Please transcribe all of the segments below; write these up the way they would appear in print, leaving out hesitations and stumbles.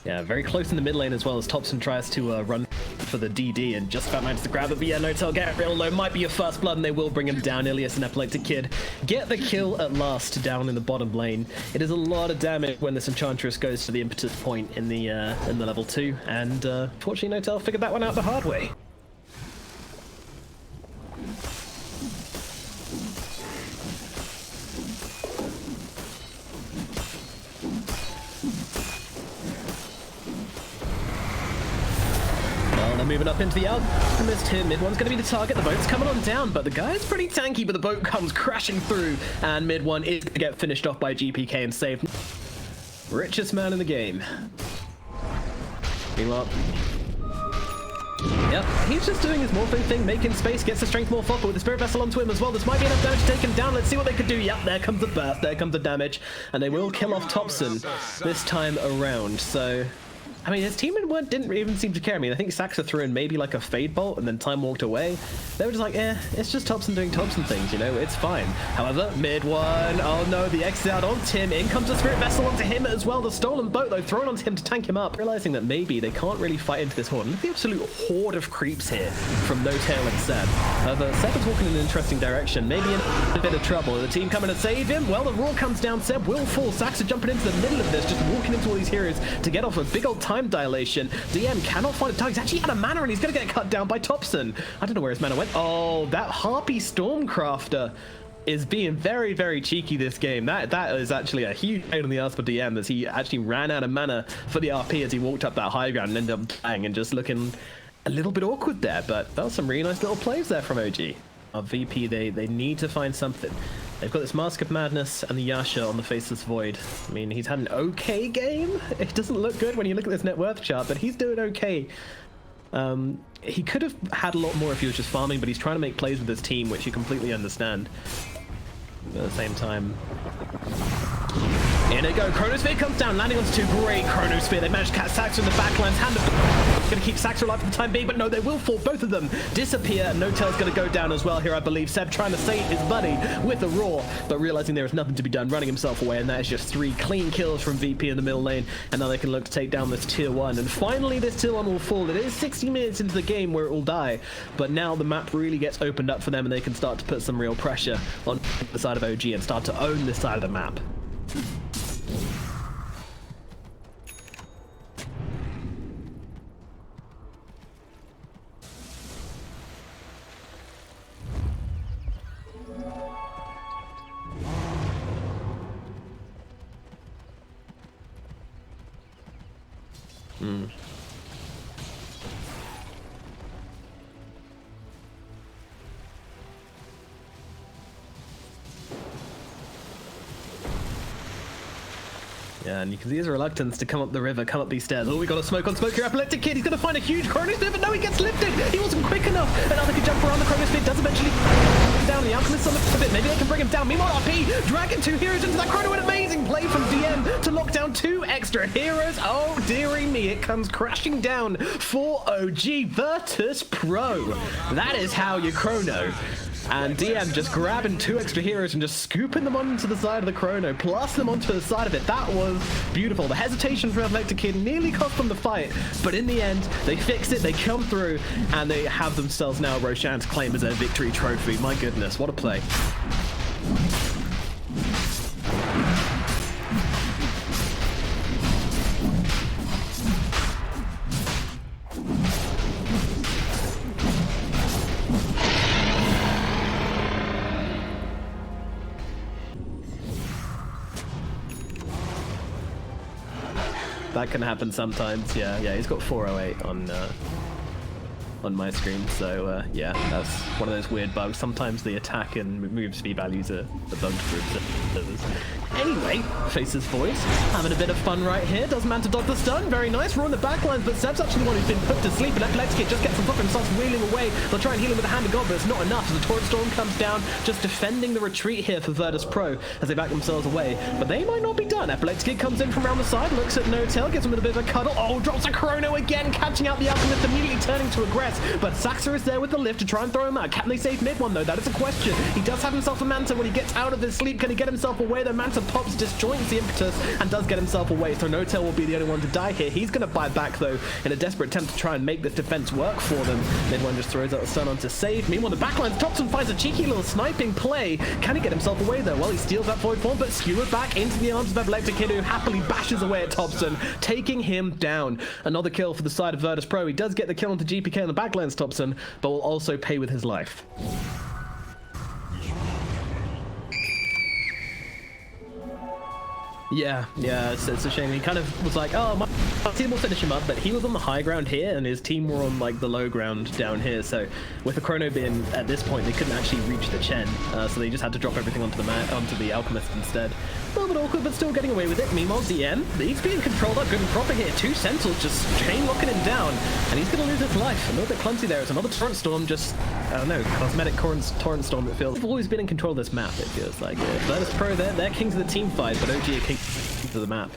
Yeah, very close in the mid lane as well as Thompson tries to run for the DD and just about manages to grab it. But yeah, Notel get real low. Might be your first blood and they will bring him down. Ilias and Epileptic Kid get the kill at last down in the bottom lane. It is a lot of damage when this Enchantress goes to the impetus point in the level 2. And fortunately, Notel figured that one out the hard way. Moving up into the Alchemist here. Mid one's going to be the target. The boat's coming on down, but the guy's pretty tanky, but the boat comes crashing through, and mid one is going to get finished off by GPK and saved. Richest man in the game. Meanwhile, yep, he's just doing his morphing thing, making space, gets the strength more but with the Spirit Vessel onto him as well. This might be enough damage to take him down. Let's see what they could do. Yep, there comes the burst, there comes the damage, and they will kill off Thompson this time around. So I mean, his teammate didn't even seem to care. I mean, I think Saxa threw in maybe like a Fade Bolt and then Time walked away. They were just like, it's just Thompson doing Thompson things, you know, it's fine. However, mid one, oh no, the X is out on Tim. In comes the Spirit Vessel onto him as well. The stolen boat, though, thrown onto him to tank him up. Realizing that maybe they can't really fight into this horde. Look at the absolute horde of creeps here from No Tail and Seb. However, Seb is walking in an interesting direction. Maybe in a bit of trouble. The team coming to save him. Well, the roar comes down. Seb will fall. Saxa jumping into the middle of this, just walking into all these heroes to get off a big old time dilation. DM cannot find a target. He's actually out of mana and he's going to get cut down by Thompson. I don't know where his mana went. Oh, that Harpy Stormcrafter is being very, very cheeky this game. That is actually a huge pain in the ass for DM, as he actually ran out of mana for the RP as he walked up that high ground and ended up dying and just looking a little bit awkward there. But that was some really nice little plays there from OG. Our VP, they need to find something. They've got this Mask of Madness and the Yasha on the Faceless Void. I mean, he's had an okay game. It doesn't look good when you look at this net worth chart, but he's doing okay. He could have had a lot more if he was just farming, but he's trying to make plays with his team, which you completely understand. But at the same time... In it go, Chronosphere comes down, landing onto two. Great Chronosphere. They managed to catch Saxa in the backlines. Going to keep Saxa alive for the time being, but no, they will fall. Both of them disappear. No-Tail's going to go down as well here, I believe. Seb trying to save his buddy with the roar, but realizing there is nothing to be done, running himself away, and that is just 3 clean kills from VP in the middle lane, and now they can look to take down this tier 1. And finally, this tier 1 will fall. It is 60 minutes into the game where it will die, but now the map really gets opened up for them, and they can start to put some real pressure on the side of OG and start to own this side of the map. Yeah, and you can see his reluctance to come up the river, come up these stairs. Oh, we got a smoke on smoke here. Epileptic Kid, he's going to find a huge Chronosphere, but no, he gets lifted. He wasn't quick enough. And now they can jump around the Chronosphere. Does eventually down. The Alchemist on the bit. Maybe they can bring him down. Meanwhile, RP dragging 2 heroes into that Chrono. An amazing play from DM to lock down 2 extra heroes. Oh, dearie me. It comes crashing down for OG Virtus Pro. That is how you Chrono. And DM just grabbing 2 extra heroes and just scooping them onto the side of the Chrono, plus them onto the side of it. That was beautiful. The hesitation from Epileptic Kid nearly cost them the fight, but in the end, they fix it, they come through, and they have themselves now Roshan to claim as their victory trophy. My goodness, what a play. That can happen sometimes. Yeah, he's got 408 on my screen, so yeah, that's one of those weird bugs. Sometimes the attack and move speed values are bugged for others. Anyway, Faceless Voice having a bit of fun right here. Does man to dodge the stun, very nice. We're on the backlines, but Seb's actually the one who's been put to sleep, and Epileptic Kid just gets on top of him, starts wheeling away. They'll try and heal him with the Hand of God, but it's not enough as the Torrent Storm comes down, just defending the retreat here for Virtus Pro as they back themselves away. But they might not be done. Epileptic Kid comes in from around the side, looks at No Tail, gives him a bit of a cuddle. Oh, drops a Chrono again, catching out the Alchemist, immediately turning to aggress. press, but Saxa is there with the lift to try and throw him out. Can they save mid one though? That is a question. He does have himself a Manta when he gets out of his sleep. Can he get himself away? The Manta pops, disjoints the impetus, and does get himself away. So No-Tail will be the only one to die here. He's going to fight back though in a desperate attempt to try and make this defense work for them. Mid one just throws out the stun on to save. Meanwhile, the backline, Thompson finds a cheeky little sniping play. Can he get himself away though? Well, he steals that void form, but skewered back into the arms of Epileptic Kid, who happily bashes away at Thompson, taking him down. Another kill for the side of Virtus Pro. He does get the kill onto GPK on the backlines, Thompson, but will also pay with his life. Yeah, it's a shame. He kind of was like, oh, my team will finish him up, but he was on the high ground here, and his team were on like the low ground down here. So with the Chrono being at this point, they couldn't actually reach the Chen, so they just had to drop everything onto the Alchemist instead. A little bit awkward, but still getting away with it. Meanwhile, DM, he's being controlled up good and proper here. Two Sentinels just chain locking him down, and he's going to lose his life. A little bit clumsy there. It's another Torrent Storm, just, I don't know, cosmetic Torrent Storm, it feels. They've always been in control of this map, it feels like. Virtus Pro, they're kings of the team fight, but OG are kings of the map.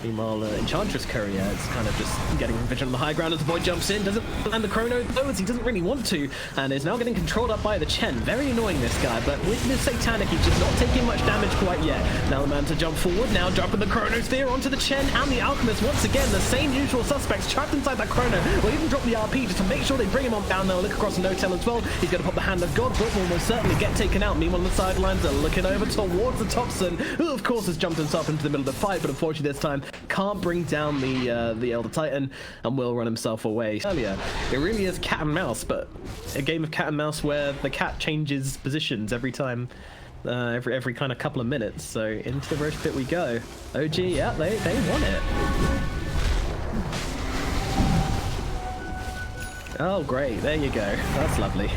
Meanwhile, Enchantress Courier is kind of just getting vision on the high ground as the boy jumps in, doesn't land the Chrono, though, as he doesn't really want to, and is now getting controlled up by the Chen. Very annoying, this guy, but with this Satanic, he's just not taking much damage quite yet. Now the man to jump forward, now dropping the Chronosphere onto the Chen and the Alchemist. Once again, the same usual suspects trapped inside that Chrono. Will even drop the RP just to make sure they bring him on down. They'll look across No-Tail as well. He's going to pop the Hand of God, but will most certainly get taken out. Meanwhile, on the sidelines, they're looking over towards the Thompson, who of course has jumped himself into the middle of the fight, but unfortunately this time can't bring down the Elder Titan and will run himself away. Earlier, it really is cat and mouse, but a game of cat and mouse where the cat changes positions every time, every kind of couple of minutes. So into the roast pit we go. OG, yeah, they won it. Oh great, there you go. That's lovely.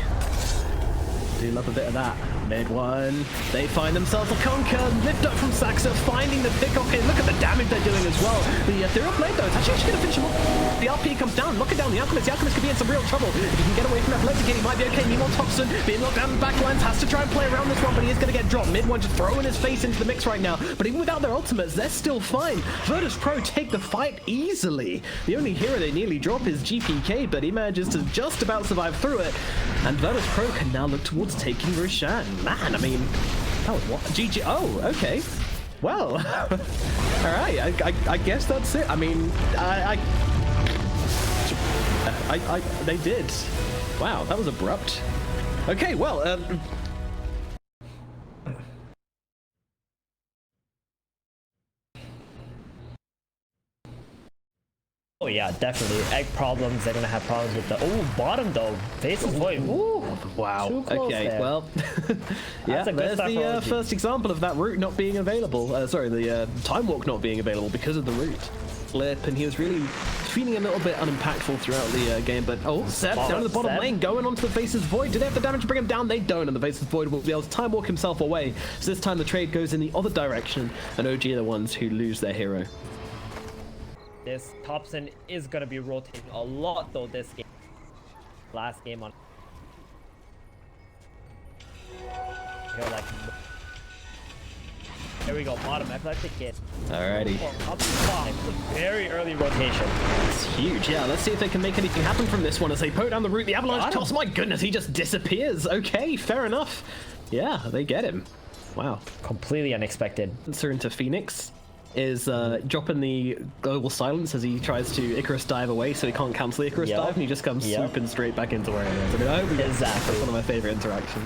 Do love a bit of that. Mid one. They find themselves a conquer. Lift up from Saxa, finding the pick. Okay, look at the damage they're doing as well. The Ethereal Blade, though, it's actually going to finish him off. The RP comes down, locking down the Alchemist. The Alchemist could be in some real trouble. If he can get away from Epileptic Kid, he might be okay. Meanwhile, Thompson being locked down in the backlines, has to try and play around this one, but he is going to get dropped. Mid one just throwing his face into the mix right now. But even without their ultimates, they're still fine. Virtus Pro take the fight easily. The only hero they nearly drop is GPK, but he manages to just about survive through it. And Virtus Pro can now look towards taking Roshan. Man, I mean, oh, what? GG. Oh, okay. Well, all right. I guess that's it. I mean, they did. Wow, that was abrupt. Okay, well, oh yeah, definitely. Egg problems, they're gonna have problems with the bottom though. Faces void. Ooh, wow. Okay, there. Well, yeah, there's the first example of that route not being available. Sorry, the time walk not being available because of the route. Flip, and he was really feeling a little bit unimpactful throughout the game, but Seb down to the bottom lane, going onto the Faces Void. Do they have the damage to bring him down? They don't, and the Faces Void will be able to time walk himself away. So this time the trade goes in the other direction, and OG are the ones who lose their hero. This Thompson is gonna be rotating a lot though this game. Last game on. Here, like, there we go, bottom Epileptic Kid. Alrighty. Up top, very early rotation. It's huge, yeah. Let's see if they can make anything happen from this one as they poke down the route. The Avalanche toss, my goodness, he just disappears. Okay, fair enough. Yeah, they get him. Wow. Completely unexpected. Answer into Phoenix is dropping the global silence as he tries to Icarus dive away, so he can't cancel the Icarus dive, and he just comes swooping straight back into where he is. I mean, I hope exactly. That's one of my favorite interactions.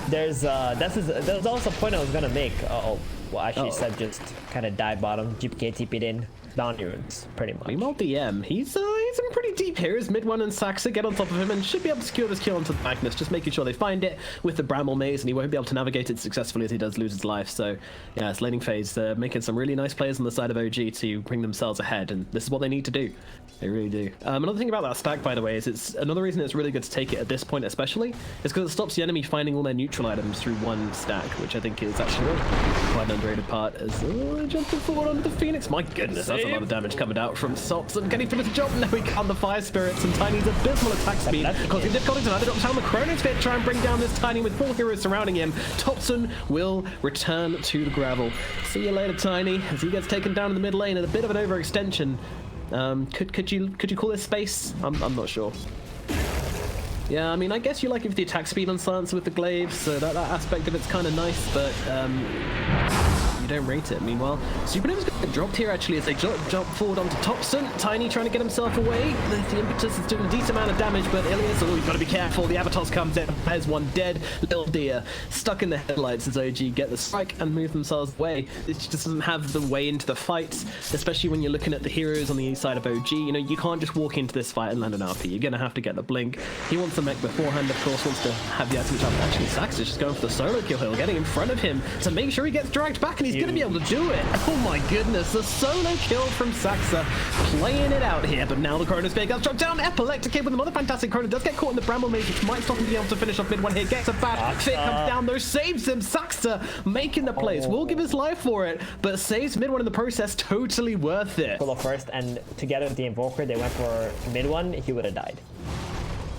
There's also a point I was gonna make. Well, actually, Seb just kind of dive bottom. GPK TP'd in. Bounty runes, pretty much. Meanwhile, DM, he's in pretty deep here. His mid one and Saxa get on top of him and should be able to secure this kill onto the Magnus, just making sure they find it with the Bramble Maze, and he won't be able to navigate it successfully as he does lose his life. So, yeah, it's laning phase. They're making some really nice plays on the side of OG to bring themselves ahead, and this is what they need to do. They really do. Another thing about that stack, by the way, is it's another reason it's really good to take it at this point, especially, is because it stops the enemy finding all their neutral items through one stack, which I think is actually quite an underrated part. As jumping forward onto the Phoenix, my goodness, that's a lot of damage coming out from Sops. Can he finish the job? No, he can't. The Fire Spirits and Tiny's abysmal attack speed causing difficulty tonight. They drop down the Chronosphere to try and bring down this Tiny with 4 heroes surrounding him. Thompson will return to the gravel. See you later, Tiny, as he gets taken down in the mid lane at a bit of an overextension. Could you call this space? I'm not sure. Yeah, I mean, I guess you like it with the attack speed on Silencer with the glaives, so that aspect of it's kind of nice, but you don't rate it. Meanwhile, Supernova's going to get dropped here, actually, as they jump forward onto Topson. Tiny trying to get himself away. The impetus is doing a decent amount of damage, but Ilias, oh, you've got to be careful. The Avatos comes in. There's one dead. Little Deer stuck in the headlights as OG get the strike and move themselves away. It just doesn't have the way into the fights, especially when you're looking at the heroes on the east side of OG. You know, you can't just walk into this fight and land an RP. You're going to have to get the blink. He wants the mech beforehand, of course, wants to have the item jump. Actually, Sax is just going for the solo kill here, getting in front of him to make sure he gets dragged back, and he's going to be able to do it. Oh my goodness, the solo kill from Saxa, playing it out here, but now the Chrono Spear gets dropped down. Epileptic Kid with another fantastic Chrono does get caught in the Bramble Maze, which might stop him being able to finish off mid one here. Gets a bad fit, comes down though, saves him. Saxa making the plays, will give his life for it, but saves mid one in the process. Totally worth it. Solo first, and together with the Invoker, they went for mid one, he would have died.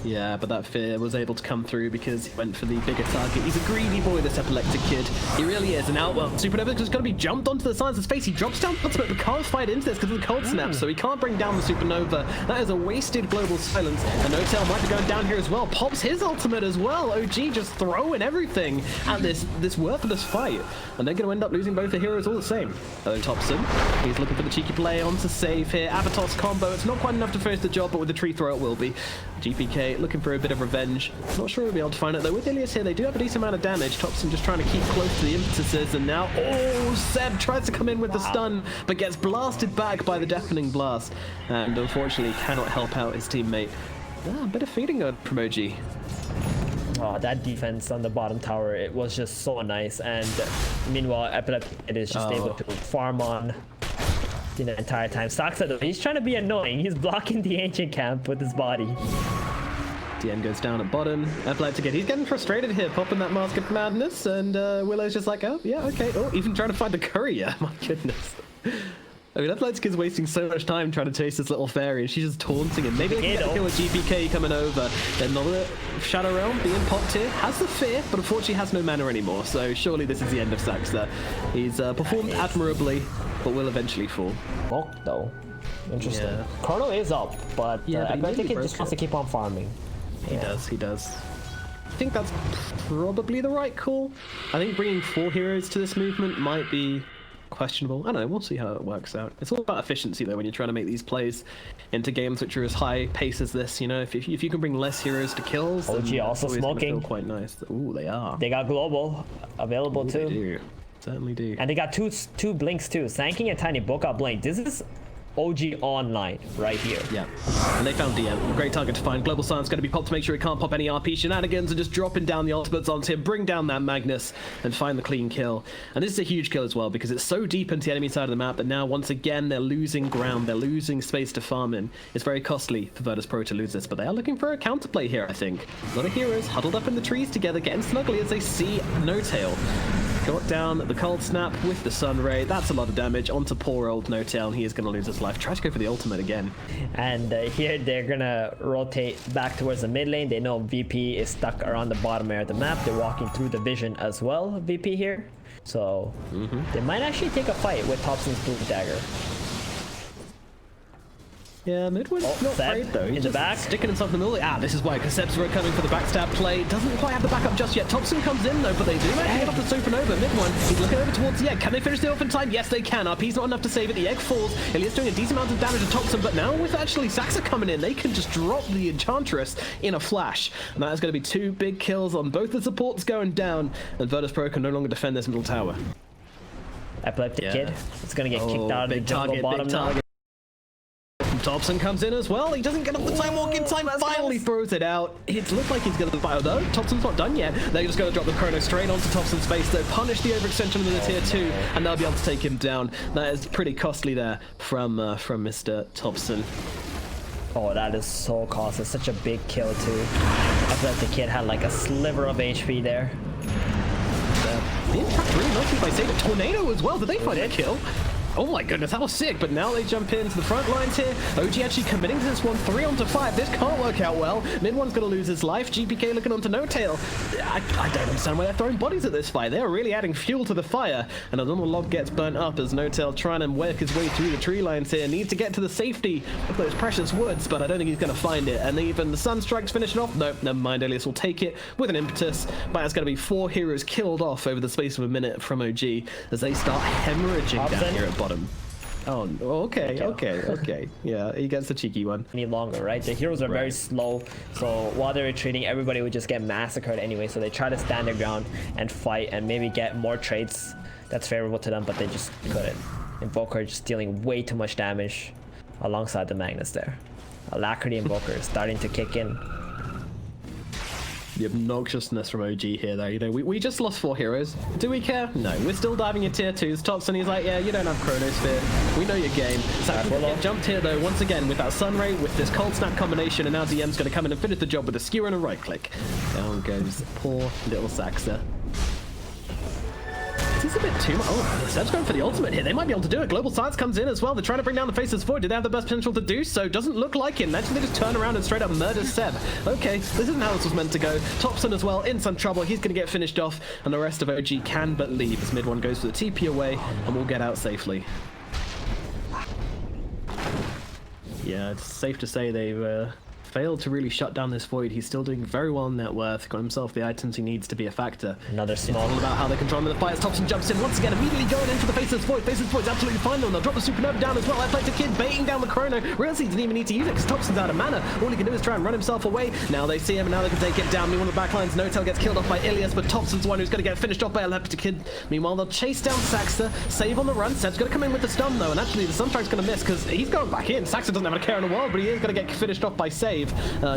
Yeah, but that fear was able to come through because he went for the bigger target. He's a greedy boy, this Epileptic Kid. He really is. And now, well, Supernova just going to be jumped onto the Silencer's face. He drops down ultimate, but can't fight into this because of the cold snap, so he can't bring down the Supernova. That is a wasted global silence. And No-Tail might be going down here as well. Pops his ultimate as well. OG just throwing everything at this worthless fight. And they're going to end up losing both the heroes all the same. Topson, he's looking for the cheeky play on to save here. Avatos combo. It's not quite enough to finish the job, but with the tree throw it will be. GPK looking for a bit of revenge. Not sure we'll be able to find it though. With Ilias here, they do have a decent amount of damage. Topson just trying to keep close to the impetuses, and now, oh, Seb tries to come in with the stun, but gets blasted back by the deafening blast, and unfortunately cannot help out his teammate. A bit of feeding on from OG. Oh, that defense on the bottom tower, it was just so nice, and meanwhile, Epileptic is just able to farm on the entire time. Saxa though, he's trying to be annoying. He's blocking the ancient camp with his body. DN goes down at bottom. Epileptic, he's getting frustrated here, popping that Mask of Madness, and Willow's just like, oh, yeah, okay. Oh, even trying to find the courier. My goodness. I mean, Epileptic is wasting so much time trying to chase this little fairy, and she's just taunting him. Maybe they can get a kill with GPK coming over. Another Shadow Realm being popped here. Has the fear, but unfortunately has no mana anymore, so surely this is the end of Saxa. He's performed admirably, but will eventually fall. Bulk, though. Interesting. Yeah. Chrono is up, but Epileptic just wants to keep on farming. He does. I think that's probably the right call. I think bringing 4 heroes to this movement might be questionable. I don't know, we'll see how it works out. It's all about efficiency though when you're trying to make these plays into games which are as high pace as this. You know, if you can bring less heroes to kills, OG also smoking. Feel quite nice. Ooh, they are. They got global available too. They do. Certainly do. And they got two blinks too. Sanking and Tiny both got blink. This is OG online right here. Yeah, and they found DM. A great target to find. Global Silence going to be popped to make sure he can't pop any RP shenanigans, and just dropping down the ultimates onto him, bring down that Magnus, and find the clean kill. And this is a huge kill as well, because it's so deep into the enemy side of the map that now, once again, they're losing ground. They're losing space to farm in. It's very costly for Virtus.pro to lose this, but they are looking for a counterplay here, I think. A lot of heroes huddled up in the trees together, getting snuggly as they see No-Tail. Got down the cold snap with the sun ray. That's a lot of damage onto poor old No-Tail, and he is going to lose his life. Try to go for the ultimate again. And here they're going to rotate back towards the mid lane. They know VP is stuck around the bottom area of the map. They're walking through the vision as well, VP here. So they might actually take a fight with Topson's Blue Dagger. Yeah, Midwood's not great though. He's in the back, sticking himself in the middle. Ah, this is why, because Seb's coming for the backstab play. Doesn't quite have the backup just yet. Topson comes in though, but they do actually get off the Supernova. Mid one, he's looking over towards the egg. Can they finish the off in time? Yes, they can. RP's not enough to save it. The egg falls. Ilias doing a decent amount of damage to Topson, but now with actually Saxa coming in, they can just drop the Enchantress in a flash. And that is going to be 2 big kills on both the supports going down, and Virtus.pro can no longer defend this middle tower. Epileptic Kid. It's going to get kicked out of the jungle bottom now. Topson comes in as well. He doesn't get off the time walk in time. Finally throws it out. It looks like he's going to fire though. Topson's not done yet. They're just going to drop the Chrono straight onto Topson's face. They'll punish the overextension of the tier 2, and they'll be able to take him down. That is pretty costly there from Mr. Topson. Oh, that is so costly. Such a big kill too. I feel like the kid had like a sliver of HP there. Being trapped really nicely by Sega Tornado as well. Did they find a kill? Oh my goodness, that was sick, but now they jump into the front lines here. OG actually committing to this one, 3 onto 5. This can't work out well. Mid one's gonna lose his life. GPK looking onto No Tail. I don't understand why they're throwing bodies at this fight. They're really adding fuel to the fire, and a little log gets burnt up as No Tail trying to work his way through the tree lines here. Needs to get to the safety of those precious woods, but I don't think he's gonna find it. And even the Sunstrike's finishing off. Nope, never mind. Elias will take it with an impetus, but it's gonna be 4 heroes killed off over the space of a minute from OG as they start hemorrhaging down here at bottom. Oh, okay. Yeah, he gets the cheeky one. Any longer, right? The heroes are very slow, so while they're retreating, everybody would just get massacred anyway. So they try to stand their ground and fight and maybe get more traits that's favorable to them, but they just couldn't. Invoker just dealing way too much damage alongside the Magnus there. Alacrity Invoker is starting to kick in. The obnoxiousness from OG here, though. You know, we just lost 4 heroes. Do we care? No. We're still diving in tier 2s. Topson, he's like, yeah, you don't have Chronosphere. We know your game. So jumped here, though, once again with that Sunray, with this Cold Snap combination, and now DM's going to come in and finish the job with a skewer and a right click. Down goes poor little Saxa. This is a bit too much. Oh, Seb's going for the ultimate here. They might be able to do it. Global Science comes in as well. They're trying to bring down the Faceless Void. Do they have the best potential to do so? Doesn't look like it. Actually, they just turn around and straight up murder Seb. Okay, this isn't how this was meant to go. Topson as well, in some trouble. He's going to get finished off, and the rest of OG can but leave as mid one goes for the TP away, and we'll get out safely. Yeah, it's safe to say they've failed to really shut down this Void. He's still doing very well in net worth, got himself the items he needs to be a factor. Another small. It's all about how they control him in the fight as Topson jumps in once again, immediately going into the Faceless Void. Faceless Void's absolutely fine though, and they'll drop the Supernova down as well. I played the kid baiting down the Chrono. Realize he didn't even need to use it because Topson's out of mana. All he can do is try and run himself away. Now they see him, and now they can take it down. Meanwhile, the backlines, No Tail gets killed off by Ilias, but Topson's the one who's going to get finished off by a Leopard Kid. Meanwhile, they'll chase down Saxa, save on the run. Seb's going to come in with the stun though, and actually the Sunstrike's going to miss because he's going back in. Saxa doesn't have a care in the world, but he is going to get finished off by save,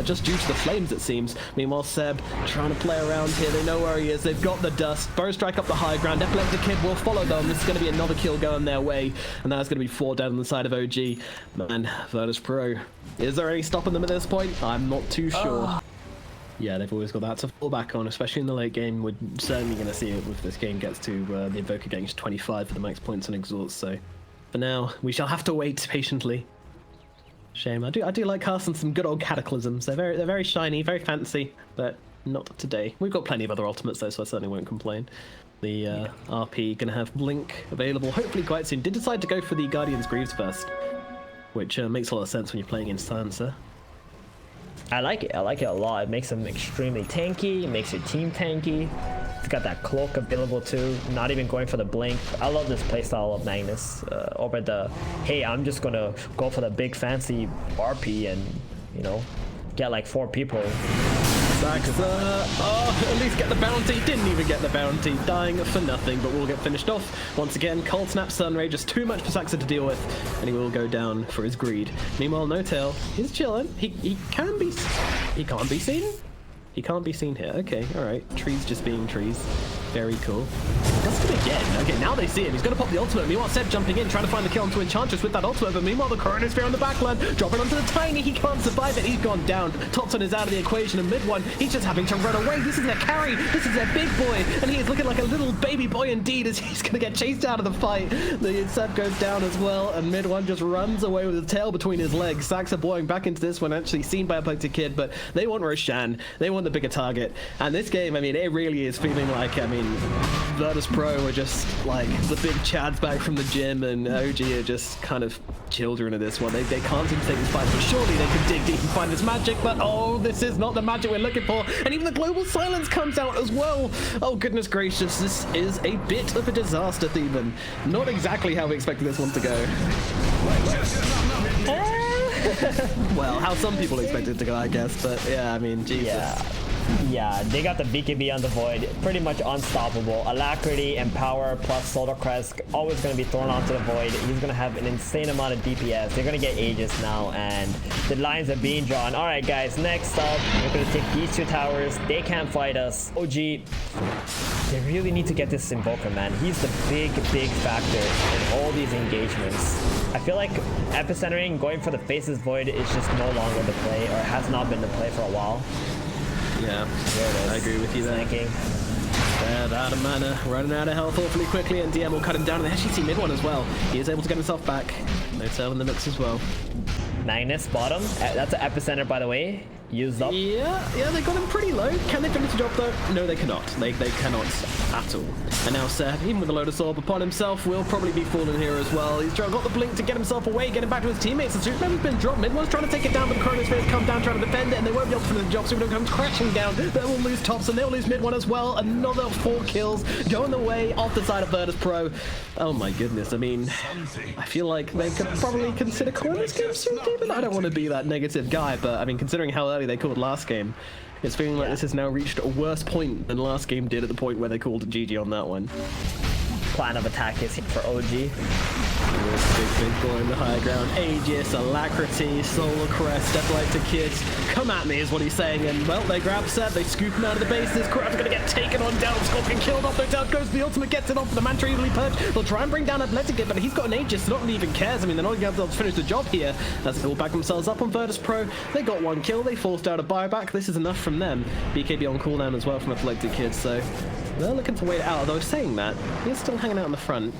just due to the flames, it seems. Meanwhile, Seb trying to play around here. They know where he is. They've got the dust. Bow strike up the high ground. Epileptic Kid will follow them. This is going to be another kill going their way, and that's going to be 4 down on the side of OG. Man, Virtus Pro. Is there any stopping them at this point? I'm not too sure. Yeah, they've always got that to fall back on, especially in the late game. We're certainly going to see it if this game gets to the Invoker getting to 25 for the max points and exhaust. So for now, we shall have to wait patiently. Shame. I do like casting some good old cataclysms. They're very shiny, very fancy, but not today. We've got plenty of other ultimates though, so I certainly won't complain. The RP gonna have Blink available hopefully quite soon. Did decide to go for the Guardian's Greaves first, which makes a lot of sense when you're playing against Silencer. I like it a lot. It makes him extremely tanky, it makes your team tanky. It's got that cloak available too, not even going for the blink. I love this playstyle of Magnus over the, hey, I'm just gonna go for the big fancy RP and, you know, get like 4 people. Saxa, oh, at least get the bounty. Didn't even get the bounty, dying for nothing, but we'll get finished off. Once again, Cold Snap Sunray, just too much for Saxa to deal with, and he will go down for his greed. Meanwhile, No Tail, he's chilling. He can't be seen? He can't be seen here. Okay, alright. Trees just being trees. Very cool. That's good again. Okay, now they see him. He's going to pop the ultimate. Meanwhile, Seb jumping in, trying to find the kill onto Enchantress with that ultimate. But meanwhile, the Chronosphere on the backline, dropping onto the Tiny. He can't survive it. He's gone down. Topson is out of the equation. And mid one, he's just having to run away. This is their carry. This is their big boy. And he is looking like a little baby boy indeed as he's going to get chased out of the fight. The Seb goes down as well. And mid one just runs away with his tail between his legs. Saxa blowing back into this one, actually seen by a Epileptic Kid. But they want Roshan. They want the bigger target. And this game, I mean, it really is feeling like, I mean, Virtus Pro are just like the big chads back from the gym, and OG are just kind of children of this one. They can't seem to take this fight, but surely they could dig deep and find this magic. But oh, this is not the magic we're looking for. And even the Global Silence comes out as well. Oh, goodness gracious. This is a bit of a disaster, Theban. Not exactly how we expected this one to go. Well, how some people expected it to go, I guess. But yeah, I mean, Jesus. Yeah, they got the BKB on the Void, pretty much unstoppable. Alacrity and power plus Solar Crest, always going to be thrown onto the Void. He's going to have an insane amount of DPS. They're going to get Aegis now, and the lines are being drawn. All right, guys, next up, we're going to take these 2 towers. They can't fight us. OG, they really need to get this Invoker, man. He's the big factor in all these engagements. I feel like epicentering, going for the Faceless Void is just no longer the play, or has not been the play for a while. Yeah, I agree with you there. Snacking. They're out of mana, running out of health awfully quickly, and DM will cut him down. And they actually see mid one as well. He is able to get himself back. No tail in the mix as well. Magnus bottom. That's an epicenter, by the way. Used up. Yeah, they got him pretty low. Can they finish the job though? No, they cannot. They cannot at all. And now Seth, even with a Lotus Orb upon himself, will probably be falling here as well. He's got the blink to get himself away, getting back to his teammates. The Superman's been dropped. Mid one's trying to take it down, but the Chronosphere's come down trying to defend it, and they won't be able to finish the job. Superman comes crashing down. They will lose tops, and they'll lose mid one as well. Another 4 kills going the way off the side of Virtus Pro. Oh my goodness. I mean, I feel like they could probably consider calling this game soon, David. I don't want to be that negative guy, but I mean, considering how early they called last game, it's feeling like this has now reached a worse point than last game did at the point where they called GG on that one. Plan of attack is here for OG. Big boy in the high ground. Aegis, Alacrity, Solar Crest, Deathlight to Kids. Come at me is what he's saying. And well, they grab Seth, they scoop him out of the base. This crowd's gonna get taken on down. Scorpion killed off, no doubt goes the ultimate, gets it off the Mantra evenly perched. They'll try and bring down Athletic, but he's got an Aegis, so not really even cares. I mean, they're not gonna be able to finish the job here. As they'll back themselves up on Virtus Pro. They got 1 kill, they forced out a buyback. This is enough from them. BKB on cooldown as well from Athletic Kids, so they're looking to wait it out. Although saying that, he's still hanging out in the front.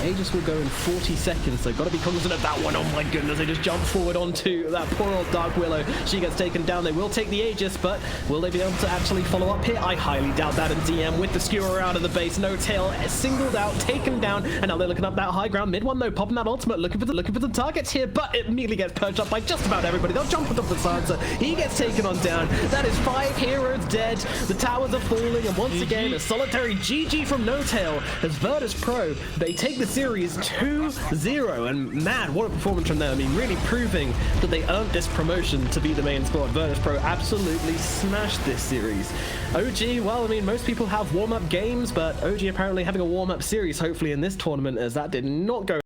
Aegis will go in 40 seconds, so got to be cognizant of that one. Oh my goodness, they just jump forward onto that poor old Dark Willow. She gets taken down. They will take the Aegis, but will they be able to actually follow up here? I highly doubt that. And DM with the skewer out of the base, no tail, singled out, taken down, and now they're looking up that high ground. Mid one though, popping that ultimate, looking for the targets here, but it immediately gets perched up by just about everybody. They'll jump on top of the Sansa. He gets taken on down. That is 5 heroes dead. The towers are falling, and once again, a solitary GG from No Tail as Virtus Pro, they take the series 2-0, and man, what a performance from them. I mean, really proving that they earned this promotion to be the main squad. Virtus Pro absolutely smashed this series. OG, well, I mean, most people have warm-up games, but OG apparently having a warm-up series, hopefully in this tournament, as that did not go